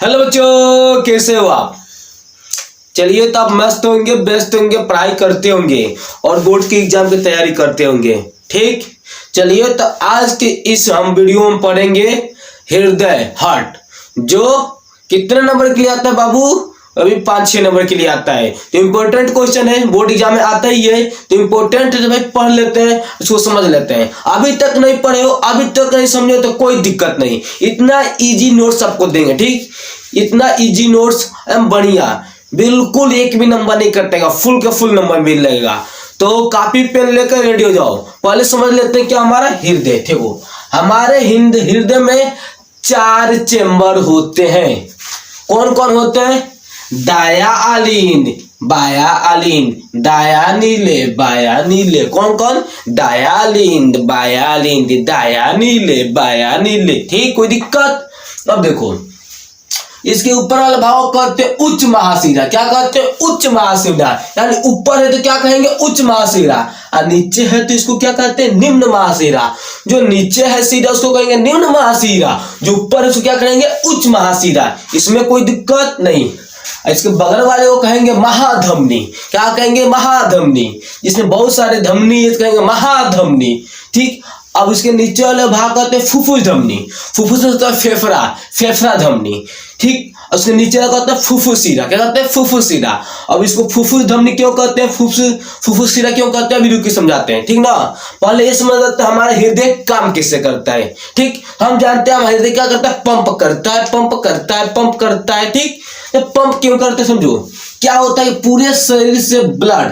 Hello बच्चों, कैसे हो आप। चलिए तो आप मस्त होंगे, बेस्ट होंगे, पढ़ाई करते होंगे और बोर्ड के एग्जाम की तैयारी करते होंगे। ठीक, चलिए तो आज के इस हम वीडियो में पढ़ेंगे हृदय, हार्ट, जो कितने नंबर के लिए आता है बाबू, अभी 5-6 नंबर के लिए आता है। तो इम्पोर्टेंट क्वेश्चन है, बोर्ड एग्जाम में आता ही है, तो इम्पोर्टेंट है भाई, पढ़ लेते हैं, उसको समझ लेते हैं। अभी तक नहीं पढ़े हो, अभी तक नहीं समझे तो कोई दिक्कत नहीं, इतना इजी नोट्स आपको देंगे। ठीक, इतना इजी नोट्स बढ़िया, बिल्कुल एक भी नंबर नहीं कटेगा, फुल का फुल नंबर मिल जाएगा। तो कॉपी पेन लेकर रेडी हो जाओ। पहले समझ लेते हैं क्या हमारा हृदय। देखो, हमारे हृदय में 4 चेंबर होते हैं। कौन कौन होते हैं? दाया आलिंद, बाया आलिंद, दाया नीले, बाया नीले। कौन कौन? दाया आलिंद, बाया आलिंद, दाया नीले, बाया नीले। ठीक, कोई दिक्कत? अब देखो, इसके ऊपर वाला भाव कहते हैं उच्च महाशिरा। क्या कहते हैं? उच्च महाशिरा। यानी ऊपर है तो क्या कहेंगे? उच्च महाशिरा, और नीचे है तो इसको क्या कहते हैं? निम्न महाशिरा। जो नीचे है शिरा उसको कहेंगे निम्न महाशिरा, जो ऊपर है उसको क्या कहेंगे? उच्च महाशिरा। इसमें कोई दिक्कत नहीं। इसके बगल वाले को कहेंगे महाधमनी। क्या कहेंगे? महाधमनी। जिसमें बहुत सारे धमनी है कहेंगे महाधमनी। ठीक, अब इसके नीचे वाले भाग कहते हैं फुफ्फुस धमनी। फुफ्फुस होता है फेफड़ा, फेफड़ा धमनी। ठीक, उसके नीचे कहते हैं फुफ्फुस शिरा। क्या कहते हैं? फुफ्फुस शिरा। अब इसको फुफ्फुस धमनी क्यों कहते हैं, फुफ्फुस शिरा क्यों कहते हैं, अभी रुक के समझाते हैं। ठीक ना, पहले ये समझ लेते हैं हमारा हृदय काम किससे करता है। ठीक, हम जानते हैं हमारा हृदय क्या करता है? पंप करता है, पंप करता है, पंप करता है। ठीक, तो पंप क्यों करते हैं समझो। क्या होता है? पूरे शरीर से ब्लड,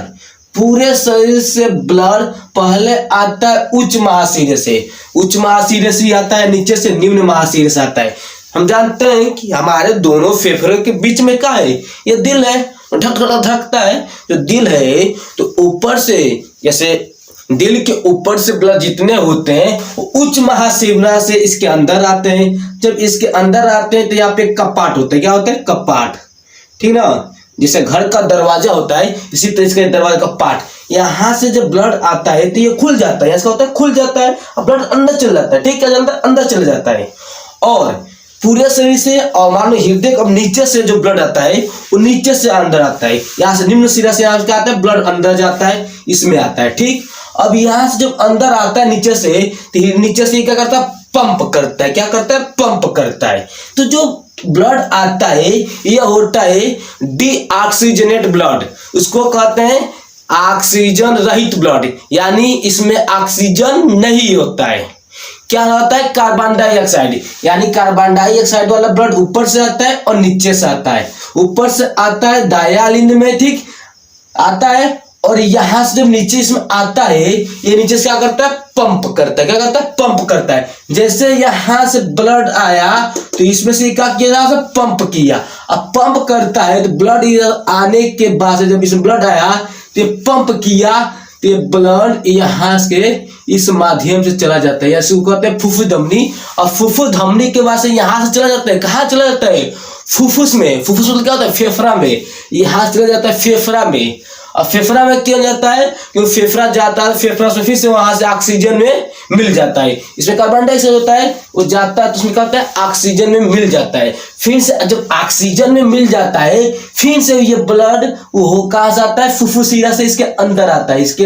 पूरे शरीर से ब्लड पहले आता है उच्च महाशिरे से, उच्च महाशिरे से आता है, नीचे से निम्न महाशिरे से आता है। हम जानते हैं कि हमारे दोनों फेफड़ों के बीच में क्या है? ये दिल है, धक धक धकता है। जो दिल है तो ऊपर से, जैसे दिल के ऊपर से ब्लड जितने होते हैं वो उच्च महाशिरा से इसके अंदर आते हैं। जब इसके अंदर आते हैं तो यहाँ पे कपाट होता है। क्या होता है? कपाट। ठीक ना, जैसे घर का दरवाजा होता है इसी तरह इसका दरवाजा का पार्ट, यहाँ से जब ब्लड आता है तो ये खुल जाता है, इसका होता है खुल जाता है और ब्लड अंदर चल जाता है। ठीक, क्या जाता है? अंदर चले जाता है। और पूरे शरीर से, और मान लो हृदय अब नीचे से जो ब्लड आता है वो नीचे से अंदर आता है, यहाँ से निम्न शिरा से यहाँ क्या आता है? ब्लड अंदर जाता है, इसमें आता है। ठीक, अब यहाँ से जब अंदर आता है नीचे से, तो नीचे से क्या करता है? पंप करता है। क्या करता है? पंप करता है। तो जो ब्लड आता है यह होता है डीऑक्सीजनेट ब्लड, उसको कहते हैं ऑक्सीजन रहित ब्लड, यानी इसमें ऑक्सीजन नहीं होता है। क्या होता है? कार्बन डाइऑक्साइड, यानी कार्बन डाइऑक्साइड वाला ब्लड ऊपर से आता है और नीचे से आता है। ऊपर से आता है दाया आलिंद में, ठीक, आता है, और यहां से जब नीचे इसमें आता है, ये नीचे से क्या करता है? पंप करता है। क्या करता है? पंप करता है। जैसे यहां से ब्लड आया तो इसमें से क्या किया? पंप किया। अब पंप करता है तो ब्लड आने के बाद जब इसमें ब्लड आया तो ये पंप किया, तो ये ब्लड यहाँ से इस माध्यम से चला जाता है, ऐसे कहते हैं फुफ्फुस धमनी। और फुफ्फुस धमनी के बाद से यहाँ से चला जाता है। कहाँ चला जाता है? फुफ्फुस में। फुफ्फुस में क्या होता है? फेफड़ा में। यहाँ से चला जाता है फेफड़ा में। और फेफड़ा में क्यों जाता है? क्योंकि फेफड़ा जाता है, फेफड़ा से फिर से वहां से ऑक्सीजन में मिल जाता है। इसमें कार्बन डाइऑक्साइड होता है, वो जाता है तो उसमें क्या होता है? ऑक्सीजन में मिल जाता है। फिर से जब ऑक्सीजन में मिल जाता है, फिर से ये ब्लड वो कहाँ से आता है? फुफ्फुस शिरा से इसके अंदर आता है। इसके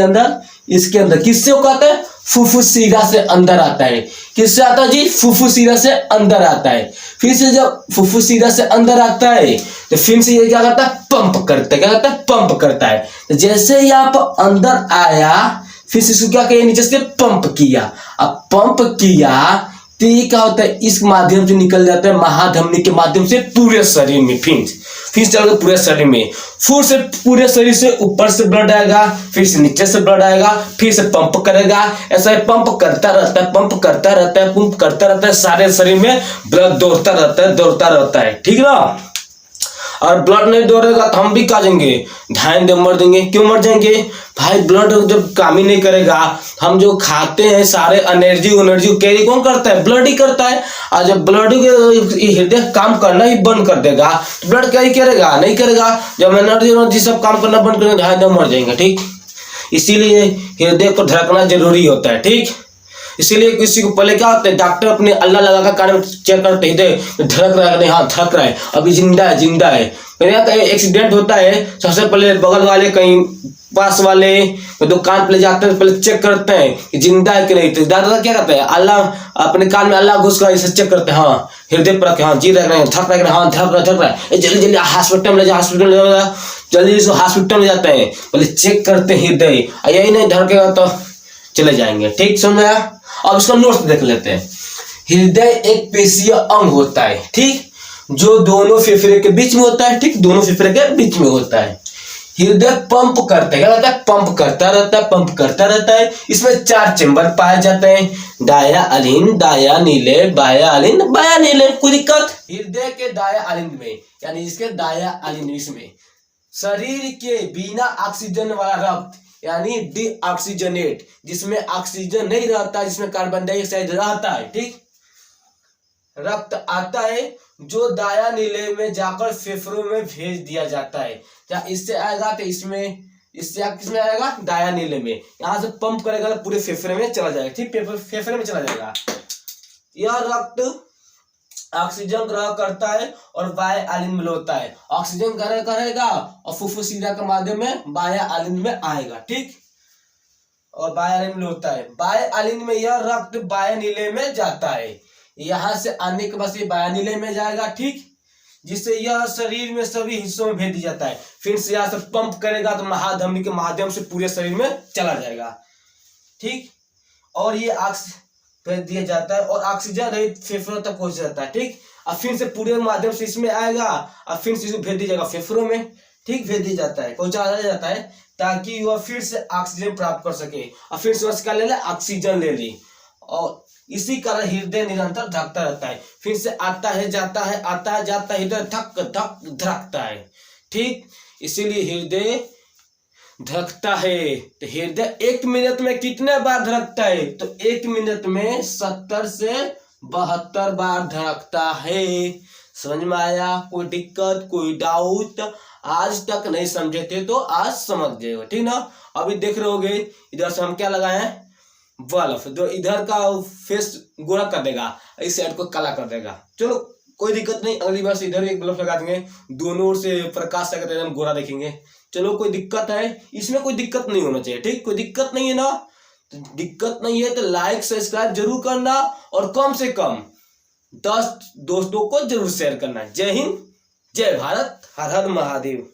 अंदर किससे वो कहता है? फुफ्फुस शिरा से अंदर आता है। किससे आता है जी? फुफ्फुस शिरा से अंदर आता है। फिर से जब फुफ्फुस शिरा से अंदर आता है तो फिर से ये क्या करता है? पंप करता है। क्या करता है? पंप करता है। तो जैसे यहाँ पर अंदर आया, फिर से इसको क्या किया? नीचे से पंप किया। अब पंप किया तो ये क्या होता है? इस माध्यम से निकल जाता है, महाधमनी के माध्यम से पूरे शरीर में। फिर चल पूरे शरीर में, फिर से पूरे शरीर से ऊपर से ब्लड आएगा, फिर से नीचे से ब्लड आएगा, फिर से पंप करेगा। ऐसा ही पंप करता रहता है, पंप करता रहता है, पंप करता रहता है, सारे शरीर में ब्लड दौड़ता रहता है। ठीक ना, और ब्लड नहीं दौड़ेगा तो हम भी क्या जाएंगे? ध्यान दे मर देंगे। क्यों मर जाएंगे भाई? ब्लड जब काम ही नहीं करेगा, हम जो खाते हैं सारे एनर्जी कैरी कौन करता है? ब्लड ही करता है। और जब ब्लड हृदय काम करना ही बंद कर देगा तो ब्लड कैरी करेगा? नहीं करेगा। जब एनर्जी सब काम करना बंद करेगा, ध्यान दे मर जाएंगे। ठीक, इसीलिए हृदय को धड़कना जरूरी होता है। ठीक, इसीलिए किसी को पहले क्या होता है, डॉक्टर अपने अल्लाह लगा कर कान में चेक करते हैं, धड़क रहा है नहीं, हाँ धड़क रहा है, अभी जिंदा है जिंदा है। कहीं एक्सीडेंट होता है, सबसे पहले बगल वाले कहीं पास वाले दुकान पे ले जाते हैं, पहले चेक करते हैं कि जिंदा है कि नहीं। तो दादा क्या करते हैं, अल्लाह अपने कान में अल्लाह घुस कर इसे चेक करते हैं, हाँ हृदय पर हाँ जी रह रहे हैं, थक रहे हैं, हाँ धक रहा है, जल्दी जल्दी हॉस्पिटल में ले जाओ, हॉस्पिटल में ले जल्दी से हॉस्पिटल में जाते हैं, पहले चेक करते हैं हृदय, यही नहीं धड़केगा तो चले जाएंगे। ठीक समझ आया। अब इसका नोट्स देख लेते हैं। हृदय एक पेशीय अंग होता है, ठीक, जो दोनों फेफड़े के बीच में होता है, ठीक, दोनों फेफड़े के बीच में होता है। हृदय पंप करता है, क्या रहता है, पंप करता रहता है, पंप करता रहता है। इसमें 4 चेंबर पाए जाते हैं, दाया अलिंद, दाया नीले, बाया अलिंद, बाया नीले। कोई दिक्कत? हृदय के दाया अलिंद में, यानी इसके दाया अलिंद इसमें शरीर के बिना ऑक्सीजन वाला रक्त, यानी डीऑक्सीजनेट, जिसमें ऑक्सीजन नहीं रहता, जिसमें कार्बन डाइऑक्साइड रहता है, ठीक, रक्त आता है, जो दाया नीले में जाकर फेफड़ों में भेज दिया जाता है। क्या इससे आएगा तो इसमें, इससे किसमें आएगा, दाया नीले में। यहाँ से पंप करेगा तो पूरे फेफड़े में चला जाएगा, ठीक, फेफड़े में चला जाएगा। यह रक्त ऑक्सीजन ग्रहण करता है और बाह्य आलिंद में होता है, ऑक्सीजन ग्रहण करेगा और फुफ्फुस शिरा के माध्यम में बाह्य आलिंद में आएगा, ठीक, और बाह्य आलिंद में होता है। बाह्य आलिंद में यह रक्त बाह्य नीले में जाता है, यहाँ से आने के बाद ये बाह्य नीले में जाएगा, ठीक, जिससे यह शरीर में सभी हिस्सों में भेज दिया जाता है। फिर से यहाँ से पंप करेगा तो महाधमनी के माध्यम से पूरे शरीर में चला जाएगा, ठीक, और ये भेज दिया जाता है और ऑक्सीजन रहित फेफड़ों तक पहुंच जाता है, ठीक। अब फिर से पूरे माध्यम से इसमें आएगा और फिर से भेज दिया जाएगा फेफड़ों में, ठीक, भेज दिया जाता है, पहुंचाया जाता है, ताकि वह फिर से ऑक्सीजन प्राप्त कर सके और फिर से उसका ले ले ऑक्सीजन ले ली, और इसी कारण हृदय निरंतर धड़कता रहता है। फिर से आता है जाता है, आता है जाता है, हृदय धक धक धड़कता है, ठीक। इसीलिए हृदय धड़कता है। तो हृदय 1 मिनट में कितने बार धड़कता है, तो 1 मिनट में 70 से 72 बार धड़कता है। समझ में आया? कोई दिक्कत, कोई डाउट आज तक नहीं समझे थे तो आज समझ गए, ठीक ना। अभी देख रहे होगे इधर से हम क्या लगाए हैं, बल्ब, जो इधर का फेस गोरा कर देगा, इस साइड को काला कर देगा। चलो कोई दिक्कत नहीं, अगली बार से इधर एक बल्ब लगा देंगे, दोनों ओर से प्रकाश से हम गोरा देखेंगे। चलो कोई दिक्कत है इसमें, कोई दिक्कत नहीं होना चाहिए, ठीक, कोई दिक्कत नहीं है ना। तो दिक्कत नहीं है तो लाइक सब्सक्राइब जरूर करना और कम से कम 10 दोस्तों को जरूर शेयर करना। जय हिंद, जय भारत, हर हर महादेव।